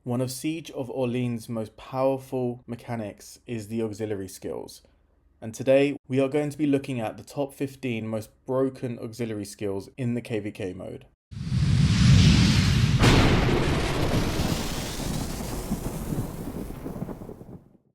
One of Siege of Orleans' most powerful mechanics is the auxiliary skills, and today we are going to be looking at the top 15 most broken auxiliary skills in the KVK mode.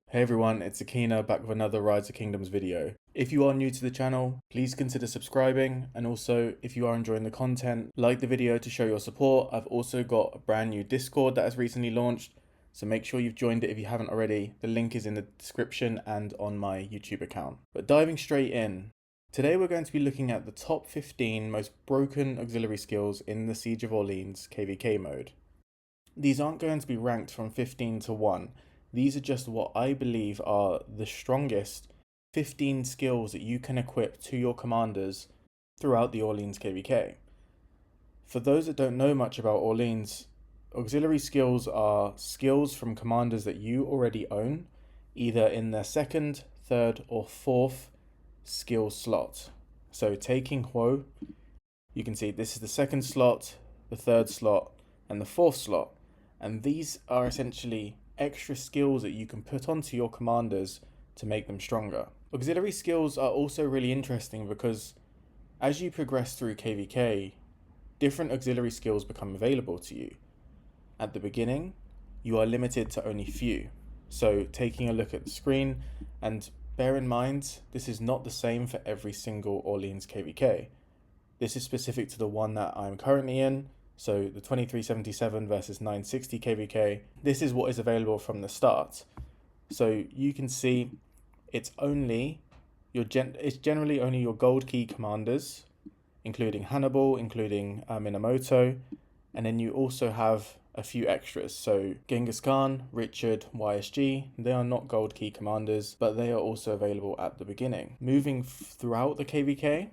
Hey everyone, it's Akina back with another Rise of Kingdoms video. If you are new to the channel, please consider subscribing, and also if you are enjoying the content, like the video to show your support. I've also got a brand new Discord that has recently launched, so make sure you've joined it if you haven't already. The link is in the description and on my YouTube account. But diving straight in, today we're going to be looking at the top 15 most broken auxiliary skills in the Siege of Orleans KVK mode. These aren't going to be ranked from 15 to 1. These are just what I believe are the strongest 15 skills that you can equip to your commanders throughout the Orleans KVK. For those that don't know much about Orleans, auxiliary skills are skills from commanders that you already own, either in their second, third, or fourth skill slot. So taking Huo, you can see this is the second slot, the third slot, and the fourth slot. And these are essentially extra skills that you can put onto your commanders to make them stronger. Auxiliary skills are also really interesting because as you progress through KVK, different auxiliary skills become available to you. At the beginning, you are limited to only few. So taking a look at the screen, and bear in mind, this is not the same for every single Orleans KVK. This is specific to the one that I'm currently in. So the 2377 versus 960 KVK, this is what is available from the start. So you can see it's generally only your gold key commanders, including Hannibal, including Minamoto, and then you also have a few extras. So Genghis Khan, Richard, YSG, they are not gold key commanders, but they are also available at the beginning. Moving throughout the KVK,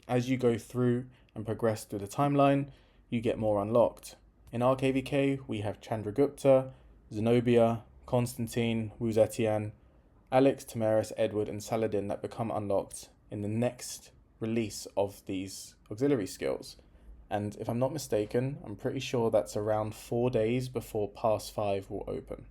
as you go through and progress through the timeline, you get more unlocked. In our KVK, we have Chandragupta, Zenobia, Constantine, Wu Zetian, Alex, Tomyris, Edward, and Saladin that become unlocked in the next release of these auxiliary skills. And if I'm not mistaken, I'm pretty sure that's around 4 days before Pass 5 will open.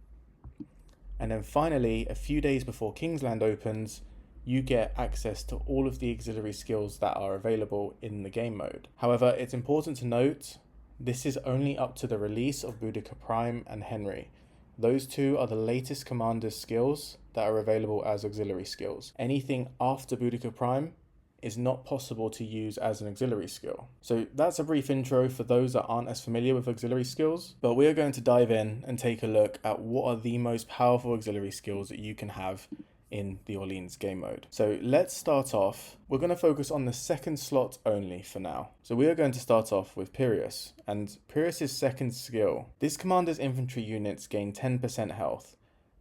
And then finally, a few days before Kingsland opens, you get access to all of the auxiliary skills that are available in the game mode. However, it's important to note, this is only up to the release of Boudica Prime and Henry. Those two are the latest commander's skills that are available as auxiliary skills. Anything after Boudica Prime is not possible to use as an auxiliary skill. So that's a brief intro for those that aren't as familiar with auxiliary skills, but we are going to dive in and take a look at what are the most powerful auxiliary skills that you can have in the Orleans game mode. So let's start off. We're going to focus on the second slot only for now. So we are going to start off with Pyrrhus, and Pyrrhus's second skill. This commander's infantry units gain 10% health.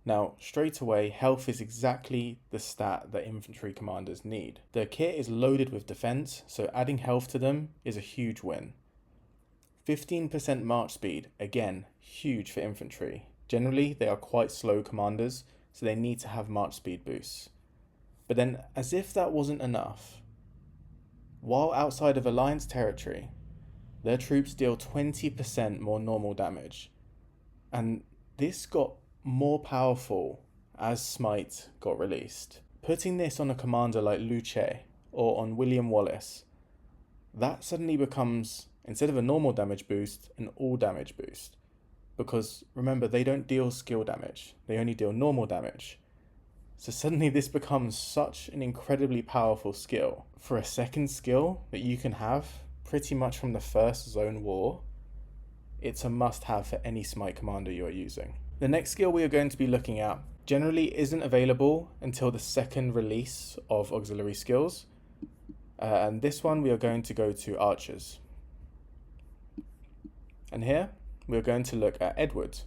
Now, straight away, health is exactly the stat that infantry commanders need. Their kit is loaded with defense, so adding health to them is a huge win. 15% march speed, again, huge for infantry. Generally, they are quite slow commanders, so they need to have march speed boosts. But then, as if that wasn't enough, while outside of Alliance territory, their troops deal 20% more normal damage. And this got more powerful as Smite got released. Putting this on a commander like Luce or on William Wallace, that suddenly becomes, instead of a normal damage boost, an all damage boost. Because remember, they don't deal skill damage, they only deal normal damage. So suddenly this becomes such an incredibly powerful skill. For a second skill that you can have pretty much from the first zone war, it's a must-have for any Smite commander you are using. The next skill we are going to be looking at generally isn't available until the second release of auxiliary skills. And this one we are going to go to archers. And here, we're going to look at Edward.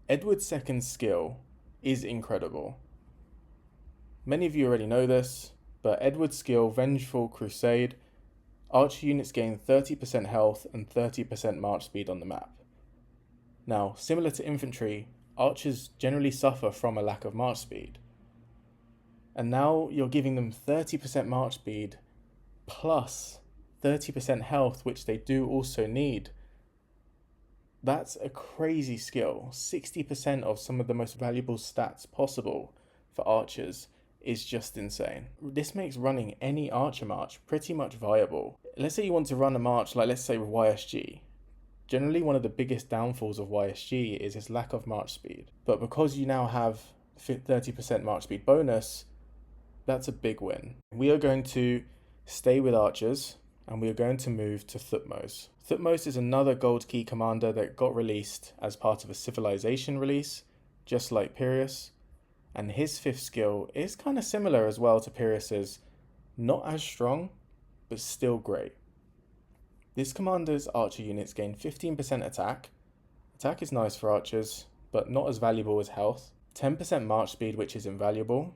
Edward's second skill is incredible. Many of you already know this, but Edward's skill, Vengeful Crusade, archer units gain 30% health and 30% march speed on the map. Now, similar to infantry, archers generally suffer from a lack of march speed. And now you're giving them 30% march speed plus 30% health, which they do also need. That's a crazy skill. 60% of some of the most valuable stats possible for archers is just insane. This makes running any archer march pretty much viable. Let's say you want to run a march like, let's say, with YSG. Generally, one of the biggest downfalls of YSG is its lack of march speed. But because you now have 30% march speed bonus, that's a big win. We are going to stay with archers, and we are going to move to Thothmos. Thothmos is another gold key commander that got released as part of a civilization release, just like Pyrrhus, and his 5th skill is kind of similar as well to Pyrrhus's, not as strong, but still great. This commander's archer units gain 15% attack. Attack is nice for archers, but not as valuable as health. 10% march speed, which is invaluable,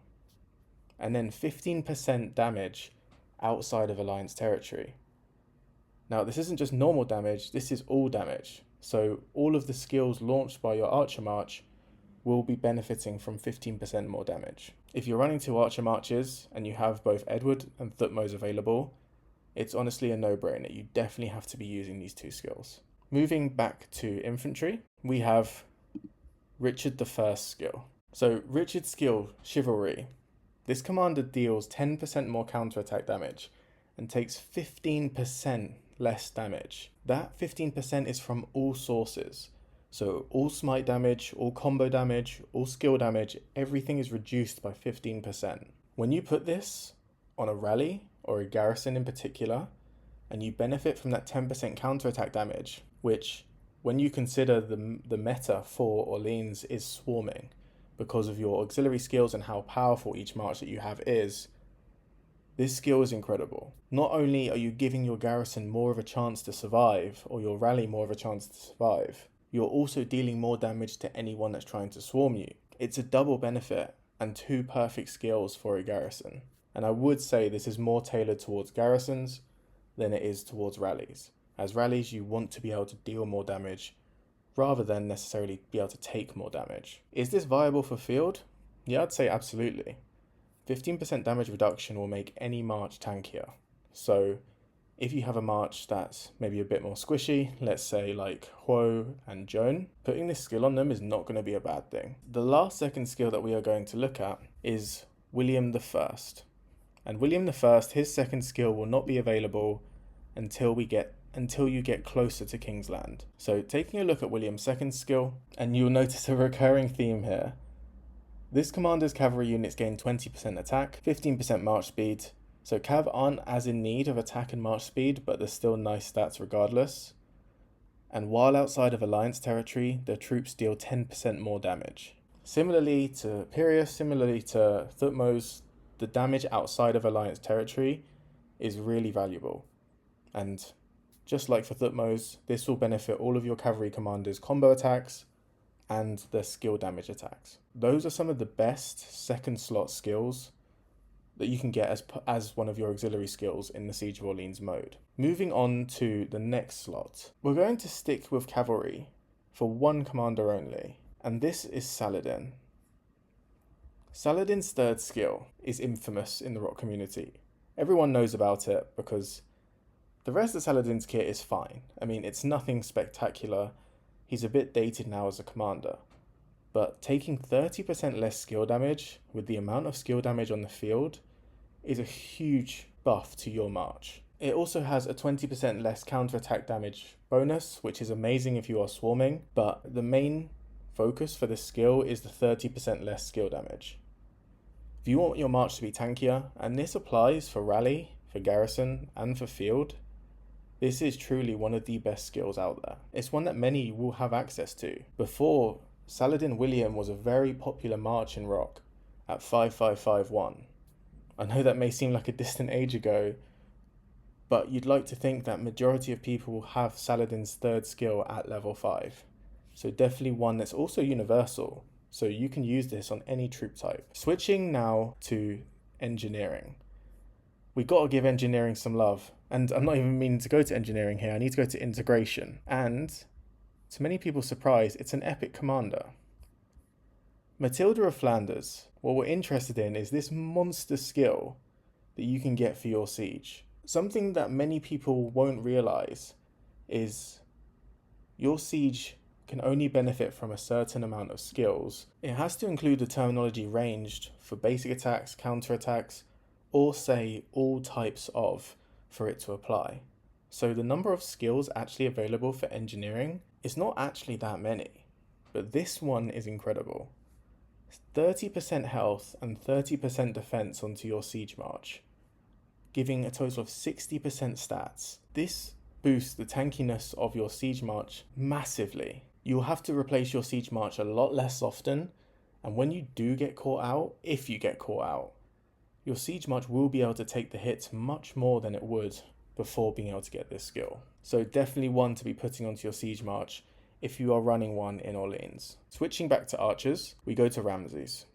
and then 15% damage outside of Alliance territory. Now, this isn't just normal damage, this is all damage. So all of the skills launched by your archer march will be benefiting from 15% more damage. If you're running 2 archer marches and you have both Edward and Thothmos available, it's honestly a no-brainer. You definitely have to be using these 2 skills. Moving back to infantry, we have Richard I's skill. So Richard's skill, Chivalry. This commander deals 10% more counterattack damage and takes 15% less damage. That 15% is from all sources. So all smite damage, all combo damage, all skill damage, everything is reduced by 15%. When you put this on a rally or a garrison in particular, and you benefit from that 10% counterattack damage, which when you consider the meta for Orleans is swarming, because of your auxiliary skills and how powerful each march that you have is, this skill is incredible. Not only are you giving your garrison more of a chance to survive, or your rally more of a chance to survive, you're also dealing more damage to anyone that's trying to swarm you. It's a double benefit and 2 perfect skills for a garrison. And I would say this is more tailored towards garrisons than it is towards rallies. As rallies, you want to be able to deal more damage rather than necessarily be able to take more damage. Is this viable for field? Yeah, I'd say absolutely. 15% damage reduction will make any march tankier. So if you have a march that's maybe a bit more squishy, let's say like Huo and Joan, putting this skill on them is not going to be a bad thing. The last second skill that we are going to look at is William I. And William I, his second skill will not be available until you get closer to King's Land. So taking a look at William's second skill, and you'll notice a recurring theme here. This commander's cavalry units gain 20% attack, 15% march speed. So Cav aren't as in need of attack and march speed, but they're still nice stats regardless. And while outside of Alliance territory, their troops deal 10% more damage. Similarly to Pyrrhus, similarly to Thothmos, the damage outside of Alliance territory is really valuable. And just like for Thothmos, this will benefit all of your cavalry commanders' combo attacks and their skill damage attacks. Those are some of the best second slot skills that you can get as one of your auxiliary skills in the Siege of Orleans mode. Moving on to the next slot, we're going to stick with cavalry for 1 commander only, and this is Saladin. Saladin's 3rd skill is infamous in the rock community. Everyone knows about it because the rest of Saladin's kit is fine. I mean, it's nothing spectacular. He's a bit dated now as a commander. But taking 30% less skill damage with the amount of skill damage on the field is a huge buff to your march. It also has a 20% less counterattack damage bonus, which is amazing if you are swarming, but the main focus for this skill is the 30% less skill damage. If you want your march to be tankier, and this applies for rally, for garrison, and for field, this is truly one of the best skills out there. It's one that many will have access to. Before, Saladin William was a very popular march in rock at 5551. I know that may seem like a distant age ago, but you'd like to think that majority of people have Saladin's 3rd skill at level 5. So definitely one that's also universal, so you can use this on any troop type. Switching now to engineering. We got to give engineering some love, and I'm not even meaning to go to engineering here, I need to go to integration. And to many people's surprise, it's an epic commander. Matilda of Flanders, what we're interested in is this monster skill that you can get for your siege. Something that many people won't realize is your siege can only benefit from a certain amount of skills, it has to include the terminology ranged for basic attacks, counter-attacks, or say all types of for it to apply. So the number of skills actually available for engineering is not actually that many, but this one is incredible. 30% health and 30% defense onto your siege march, giving a total of 60% stats. This boosts the tankiness of your siege march massively. You'll have to replace your siege march a lot less often, and when you do get caught out, if you get caught out, your siege march will be able to take the hits much more than it would before being able to get this skill. So definitely one to be putting onto your siege march if you are running one in Orleans. Switching back to archers, we go to Ramsay's.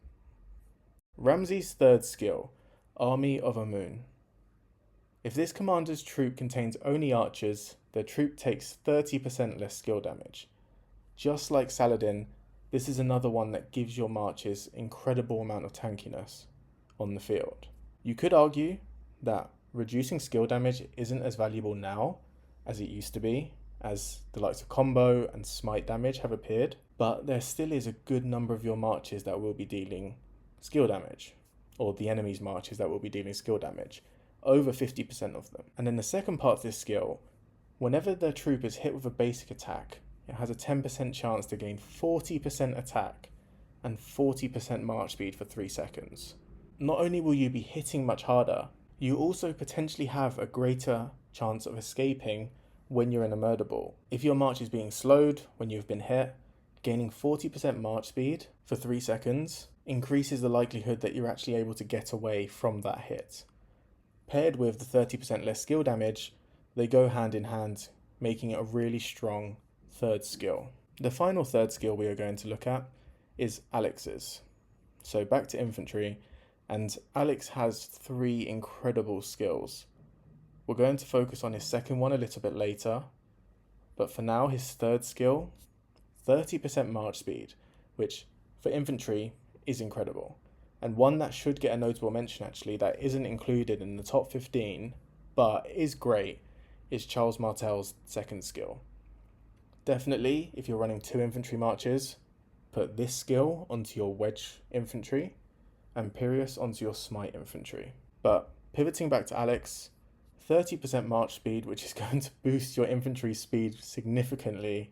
Ramsay's third skill, Army of Amun. If this commander's troop contains only archers, their troop takes 30% less skill damage. Just like Saladin, this is another one that gives your marches incredible amount of tankiness on the field. You could argue that reducing skill damage isn't as valuable now as it used to be, as the likes of combo and smite damage have appeared, but there still is a good number of your marches that will be dealing skill damage, or the enemy's marches that will be dealing skill damage, over 50% of them. And then the second part of this skill, whenever the troop is hit with a basic attack, it has a 10% chance to gain 40% attack and 40% march speed for 3 seconds. Not only will you be hitting much harder, you also potentially have a greater chance of escaping when you're in a murder ball. If your march is being slowed when you've been hit, gaining 40% march speed for 3 seconds increases the likelihood that you're actually able to get away from that hit. Paired with the 30% less skill damage, they go hand in hand, making it a really strong third skill. The final third skill we are going to look at is Alex's. So back to infantry, and Alex has 3 incredible skills. We're going to focus on his second one a little bit later, but for now his third skill, 30% march speed, which for infantry is incredible. And one that should get a notable mention actually, that isn't included in the top 15, but is great, is Charles Martel's second skill. Definitely, if you're running 2 infantry marches, put this skill onto your wedge infantry, and Pyrrhus onto your smite infantry. But pivoting back to Alex, 30% march speed, which is going to boost your infantry speed significantly,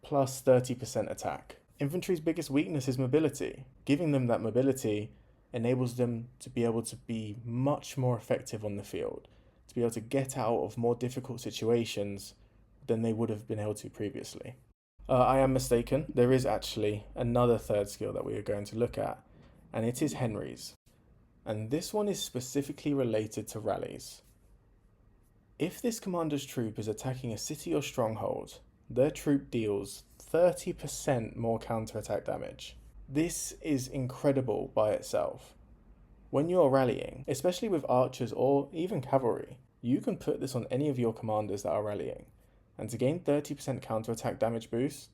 plus 30% attack. Infantry's biggest weakness is mobility. Giving them that mobility enables them to be able to be much more effective on the field, to be able to get out of more difficult situations than they would have been able to previously. I am mistaken. There is actually another third skill that we are going to look at, and it is Henry's. And this one is specifically related to rallies. If this commander's troop is attacking a city or stronghold, their troop deals 30% more counterattack damage. This is incredible by itself. When you're rallying, especially with archers or even cavalry, you can put this on any of your commanders that are rallying, and to gain 30% counterattack damage boost,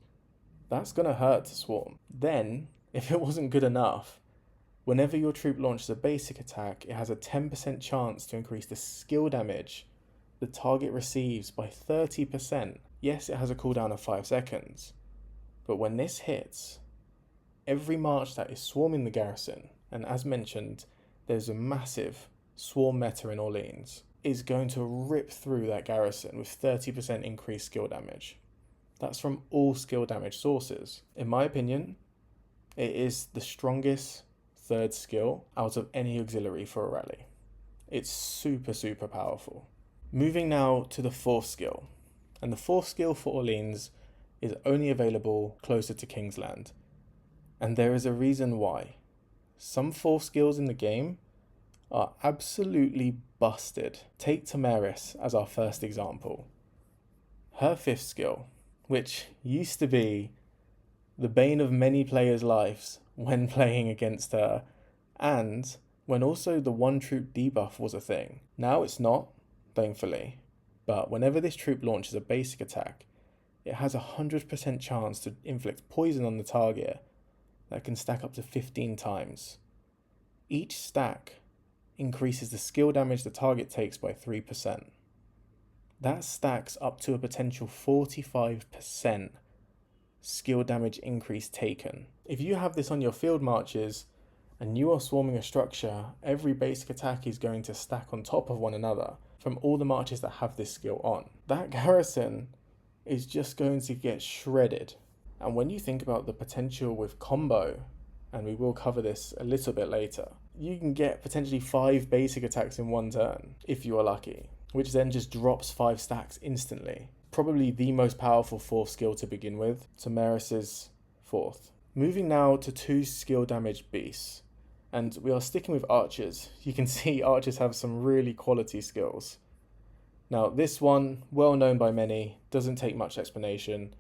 that's gonna hurt to swarm. Then, if it wasn't good enough, whenever your troop launches a basic attack, it has a 10% chance to increase the skill damage the target receives by 30%. Yes, it has a cooldown of 5 seconds, but when this hits, every march that is swarming the garrison, and as mentioned, there's a massive swarm meta in Orleans, is going to rip through that garrison with 30% increased skill damage. That's from all skill damage sources. In my opinion, it is the strongest third skill out of any auxiliary for a rally. It's super, super powerful. Moving now to the fourth skill. And the fourth skill for Orleans is only available closer to Kingsland. And there is a reason why. Some fourth skills in the game are absolutely busted. Take Tomyris as our first example. Her fifth skill, which used to be the bane of many players' lives when playing against her, and when also the one troop debuff was a thing. Now it's not, thankfully, but whenever this troop launches a basic attack, it has a 100% chance to inflict poison on the target that can stack up to 15 times. Each stack increases the skill damage the target takes by 3%. That stacks up to a potential 45% skill damage increase taken. If you have this on your field marches and you are swarming a structure, every basic attack is going to stack on top of one another from all the marches that have this skill on. That garrison is just going to get shredded. And when you think about the potential with combo, and we will cover this a little bit later, you can get potentially 5 basic attacks in one turn if you are lucky, which then just drops 5 stacks instantly. Probably the most powerful 4th skill to begin with, Tomyris' 4th. Moving now to 2 skill damage beasts, and we are sticking with archers. You can see archers have some really quality skills. Now this one, well known by many, doesn't take much explanation.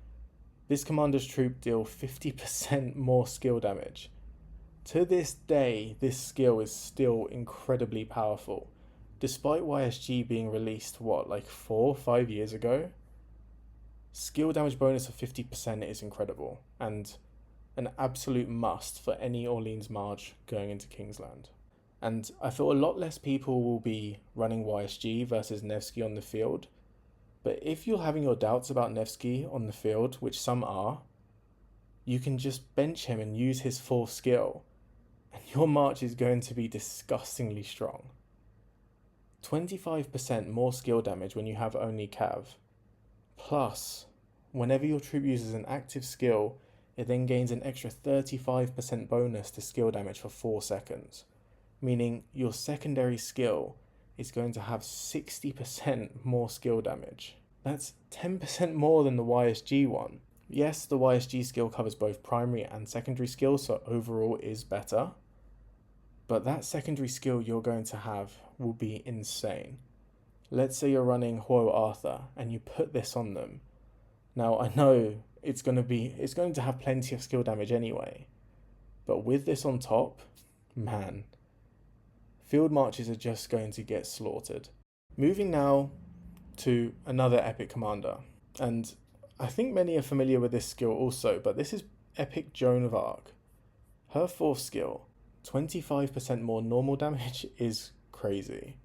This commander's troop deal 50% more skill damage. To this day, this skill is still incredibly powerful. Despite YSG being released, like 4 or 5 years ago, skill damage bonus of 50% is incredible, and an absolute must for any Orleans March going into Kingsland. And I thought a lot less people will be running YSG versus Nevsky on the field, but if you're having your doubts about Nevsky on the field, which some are, you can just bench him and use his 4th skill, and your march is going to be disgustingly strong. 25% more skill damage when you have only Cav. Plus, whenever your troop uses an active skill, it then gains an extra 35% bonus to skill damage for 4 seconds, meaning your secondary skill is going to have 60% more skill damage. That's 10% more than the YSG one. Yes, the YSG skill covers both primary and secondary skills, so overall is better. But that secondary skill you're going to have will be insane. Let's say you're running Hoyo Arthur and you put this on them. Now I know it's going to have plenty of skill damage anyway, but with this on top, man, field marches are just going to get slaughtered. Moving now to another epic commander, and I think many are familiar with this skill also, but this is epic Joan of Arc. Her 4th skill, 25% more normal damage, is crazy.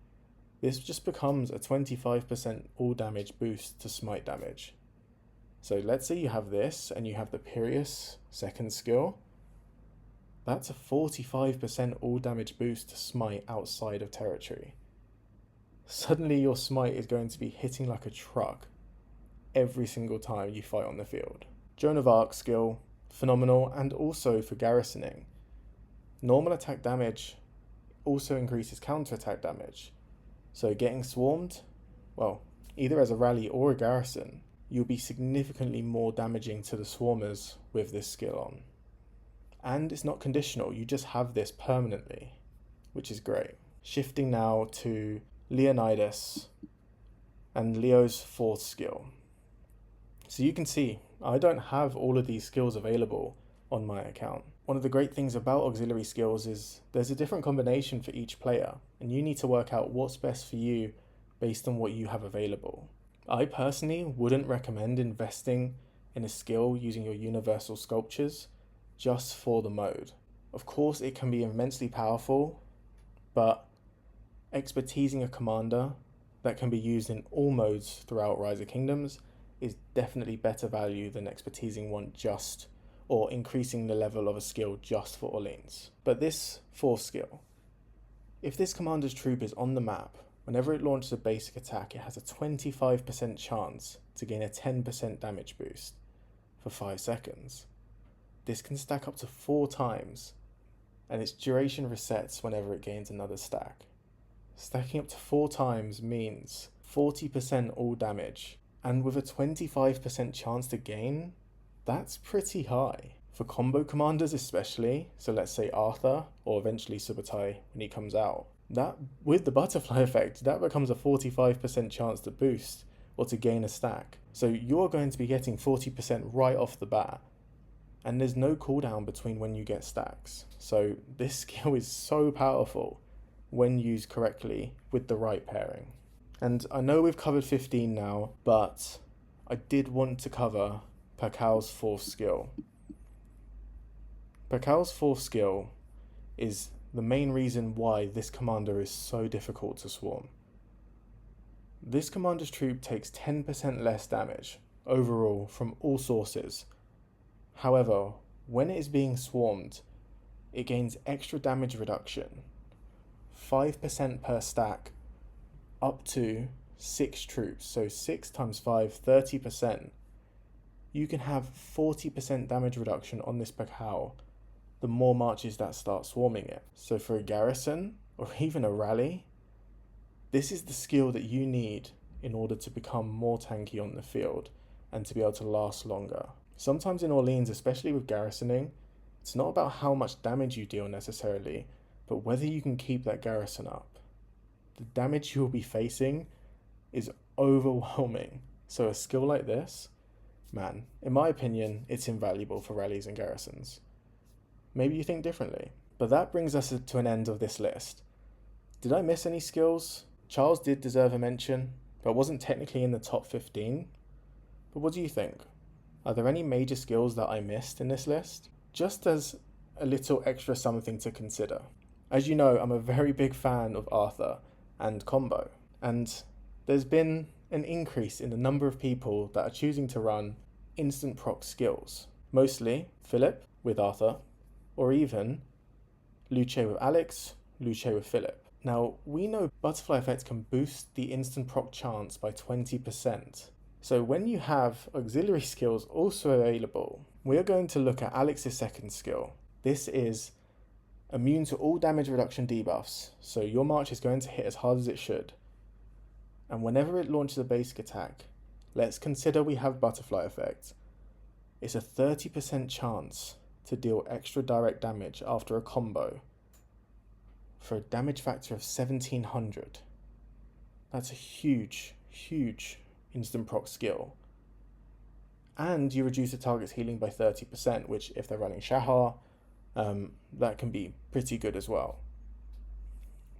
This just becomes a 25% all damage boost to smite damage. So let's say you have this and you have the Pyrrhus 2nd skill. That's a 45% all damage boost to smite outside of territory. Suddenly your smite is going to be hitting like a truck every single time you fight on the field. Joan of Arc skill, phenomenal, and also for garrisoning. Normal attack damage also increases counter-attack damage. So getting swarmed, well, either as a rally or a garrison, you'll be significantly more damaging to the swarmers with this skill on. And it's not conditional, you just have this permanently, which is great. Shifting now to Leonidas and Leo's 4th skill. So you can see, I don't have all of these skills available on my account. One of the great things about auxiliary skills is there's a different combination for each player, and you need to work out what's best for you based on what you have available. I personally wouldn't recommend investing in a skill using your universal sculptures just for the mode. Of course, it can be immensely powerful, but expertising a commander that can be used in all modes throughout Rise of Kingdoms is definitely better value than expertising one just, or increasing the level of a skill just for Orleans. But this 4th skill, if this commander's troop is on the map, whenever it launches a basic attack, it has a 25% chance to gain a 10% damage boost for 5 seconds. This can stack up to 4 times, and its duration resets whenever it gains another stack. Stacking up to 4 times means 40% all damage, and with a 25% chance to gain, that's pretty high. For combo commanders especially, so let's say Arthur, or eventually Subutai when he comes out, that with the butterfly effect, that becomes a 45% chance to boost or to gain a stack. So you're going to be getting 40% right off the bat, and there's no cooldown between when you get stacks. So this skill is so powerful when used correctly with the right pairing. And I know we've covered 15 now, but I did want to cover Pakal's 4th skill. Pakal's 4th skill is the main reason why this commander is so difficult to swarm. This commander's troop takes 10% less damage overall from all sources, However, when it is being swarmed, it gains extra damage reduction, 5% per stack, up to 6 troops, so 6 times 5, 30%. You can have 40% damage reduction on this Pakal the more marches that start swarming it. So for a garrison, or even a rally, this is the skill that you need in order to become more tanky on the field and to be able to last longer. Sometimes in Orleans, especially with garrisoning, it's not about how much damage you deal necessarily, but whether you can keep that garrison up. The damage you'll be facing is overwhelming. So a skill like this, man, in my opinion, it's invaluable for rallies and garrisons. Maybe you think differently. But that brings us to an end of this list. Did I miss any skills? Charles did deserve a mention, but wasn't technically in the top 15. But what do you think? Are there any major skills that I missed in this list? Just as a little extra something to consider. As you know, I'm a very big fan of Arthur and combo, and there's been an increase in the number of people that are choosing to run instant proc skills. Mostly Philip with Arthur, or even Luce with Alex, Luce with Philip. Now, we know butterfly effects can boost the instant proc chance by 20%. So when you have auxiliary skills also available, we are going to look at Alex's second skill. This is immune to all damage reduction debuffs, so your march is going to hit as hard as it should. And whenever it launches a basic attack, let's consider we have butterfly effect. It's a 30% chance to deal extra direct damage after a combo for a damage factor of 1700. That's a huge, huge instant proc skill. And you reduce the target's healing by 30%, which if they're running Shahar, that can be pretty good as well.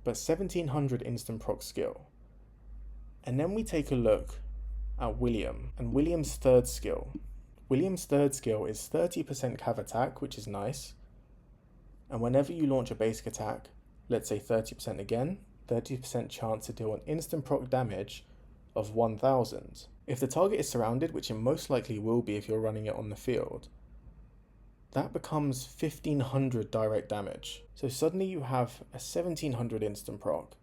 But 1700 instant proc skill. And then we take a look at William and William's third skill. William's third skill is 30% cav attack, which is nice. And whenever you launch a basic attack, let's say 30% again, 30% chance to deal an instant proc damage of 1000. If the target is surrounded, which it most likely will be if you're running it on the field, that becomes 1500 direct damage. So suddenly you have a 1700 instant proc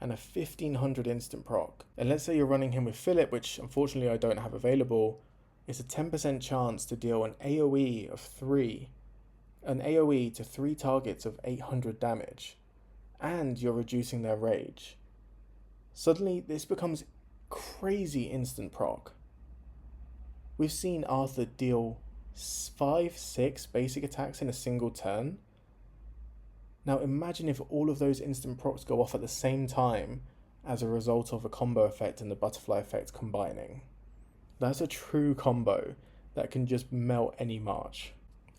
and a 1500 instant proc. And let's say you're running him with Philip, which unfortunately I don't have available. It's a 10% chance to deal an AoE of 3, an AoE to 3 targets of 800 damage, and you're reducing their rage. Suddenly this becomes crazy instant proc. We've seen Arthur deal 5-6 basic attacks in a single turn. Now imagine if all of those instant procs go off at the same time as a result of a combo effect and the butterfly effect combining. That's a true combo that can just melt any march.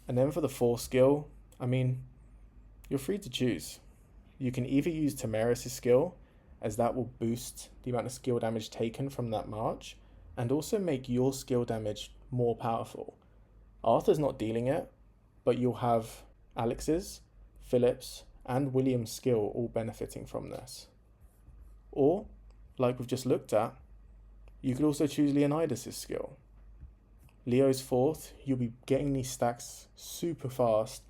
And then for the fourth skill, I mean, you're free to choose. You can either use Tomyris' skill, as that will boost the amount of skill damage taken from that march, and also make your skill damage more powerful. Arthur's not dealing it, but you'll have Alex's, Philip's, and William's skill all benefiting from this. Or, like we've just looked at, you could also choose Leonidas' skill. Leo's fourth, you'll be getting these stacks super fast,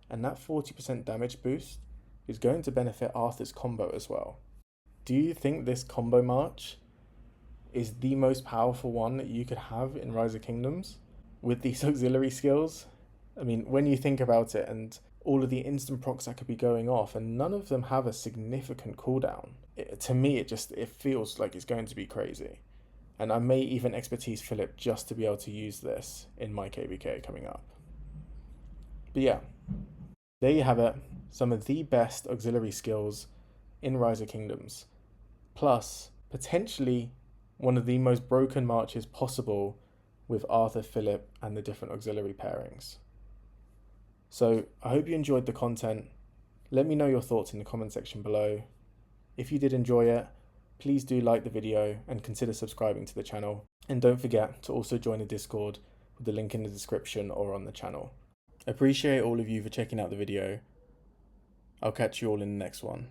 and that 40% damage boost is going to benefit Arthur's combo as well. Do you think this combo march is the most powerful one that you could have in Rise of Kingdoms with these auxiliary skills? I mean, when you think about it and all of the instant procs that could be going off, and none of them have a significant cooldown, to me it feels like it's going to be crazy. And I may even expertise Philip just to be able to use this in my KVK coming up. But yeah, there you have it. Some of the best auxiliary skills in Rise of Kingdoms. Plus, potentially one of the most broken marches possible with Arthur, Philip, and the different auxiliary pairings. So I hope you enjoyed the content. Let me know your thoughts in the comment section below. If you did enjoy it, please do like the video and consider subscribing to the channel. And don't forget to also join the Discord with the link in the description or on the channel. I appreciate all of you for checking out the video. I'll catch you all in the next one.